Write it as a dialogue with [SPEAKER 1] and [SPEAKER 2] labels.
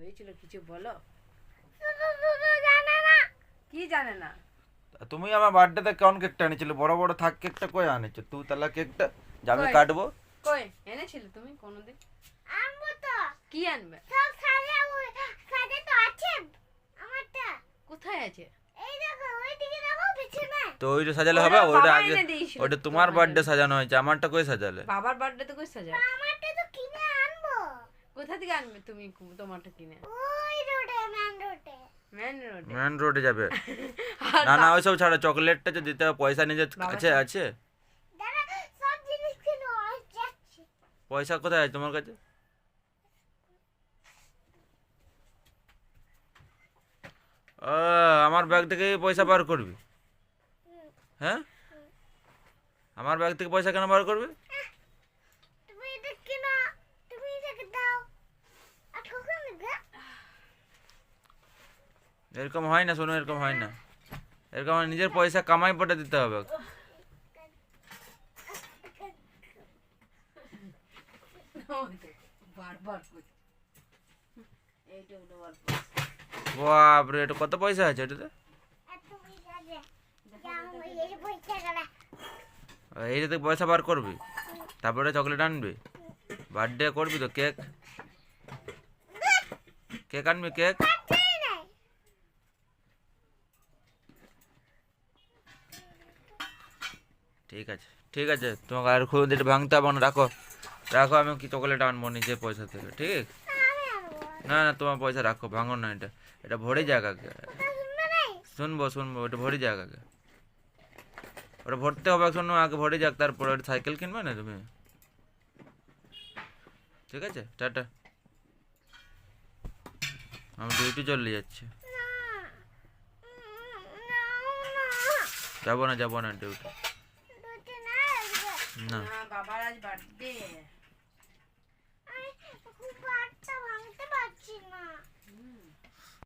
[SPEAKER 1] হয়েছিল কিছু বলো।
[SPEAKER 2] জানে না।
[SPEAKER 1] কি জানে না?
[SPEAKER 3] তুমি আমার বার্থডেতে কোন কেকটা এনেছিলে? বড় বড় থাক কেকটা কই আনেছো? তুই তাহলে কেকটা যে আমি
[SPEAKER 1] কই?
[SPEAKER 3] কাটবো।
[SPEAKER 1] কই এনেছিলে তুমি কোনোদিন?
[SPEAKER 2] আনবো তো।
[SPEAKER 1] কি আনবে?
[SPEAKER 2] সব সাজে তো আছে আমারটা।
[SPEAKER 1] কোথায় আছে?
[SPEAKER 2] এই দেখো ওইদিকে দেখো পিছনে।
[SPEAKER 3] তো ওইটা সাজালে
[SPEAKER 1] ওটা
[SPEAKER 3] হবে? ওইটা
[SPEAKER 1] বাবা
[SPEAKER 3] আগে
[SPEAKER 1] এনে দিয়েছিল
[SPEAKER 3] ওইটা তোমার
[SPEAKER 1] তোমার
[SPEAKER 3] বার্থডে
[SPEAKER 1] জন্য।
[SPEAKER 3] সাজানো হয়েছে, আমারটা কই সাজালে?
[SPEAKER 1] বাবার বার্থডে তো কই সাজা?
[SPEAKER 2] আমারটা তো কিনে আনবো।
[SPEAKER 1] কোথা থেকে আনবে তুমি তোমারটা কিনে?
[SPEAKER 2] ওই রোডে মেন রোডে।
[SPEAKER 1] মেন রোডে।
[SPEAKER 3] মেন রোডে যাবে?
[SPEAKER 1] আর
[SPEAKER 3] না না ওইসব ছাড়ো, চকলেটটা যে দিতে হবে পয়সা নিজের
[SPEAKER 1] বাবার
[SPEAKER 3] কাছে
[SPEAKER 1] সাথে-
[SPEAKER 3] আছে?
[SPEAKER 2] দাদা সব জিনিস কিনো যাচ্ছে।
[SPEAKER 3] পয়সা কোথায় আছে তোমার কাছে? ও, আমার ব্যাগ থেকে পয়সা বার করবি? হ্যাঁ, আমার ব্যাগ থেকে পয়সা কেন বার করবি?
[SPEAKER 2] তুমি এটা কিনো, তুমি এটাকে দাও। আর কখন দেবে?
[SPEAKER 3] এরকম হয় না, শোনো, এরকম হয় না। এরকম হয়, নিজের পয়সা কামাই পটে দিতে হবে।
[SPEAKER 1] বারবার করছে। এইটা ওটা বার
[SPEAKER 3] বাপরে, এটা কত পয়সা আছে এটাতে?
[SPEAKER 2] আর তুমি যাবে। যাও এই পয়সা গলা।
[SPEAKER 3] এইটা থেকে পয়সা বার করবি, তারপরে চকলেট আনবি, বার্থডে করবি তো, কেক কেক আনবি, কেক।
[SPEAKER 2] নাই।
[SPEAKER 3] ঠিক আছে, ঠিক আছে, তোমাকে আর খুব এটা ভাঙতে হবে না, রাখো রাখো, আমি কি চকলেট আনবো নিজের পয়সা থেকে, ঠিক?
[SPEAKER 2] আমি আনবো।
[SPEAKER 3] না না, তোমার পয়সা রাখো, ভাঙো না, এটা এটা ভরে যাক আগে।
[SPEAKER 2] তা শুনবে নাই?
[SPEAKER 3] শুনবো শুনবো, ওটা ভরে যাক আগে, ওটা ভরতে হবে, শোনো, আগে ভরে যাক, তারপরে ওটা সাইকেল কিনবে না তুমি? ঠিক আছে, টাটা, আমি ডিউটি চলে যাচ্ছি।
[SPEAKER 2] না।
[SPEAKER 3] যাবো না, যাবো না ডিউটি,
[SPEAKER 2] দুটি না আসবে।
[SPEAKER 3] না।
[SPEAKER 1] বাবার আজ বার্থডে।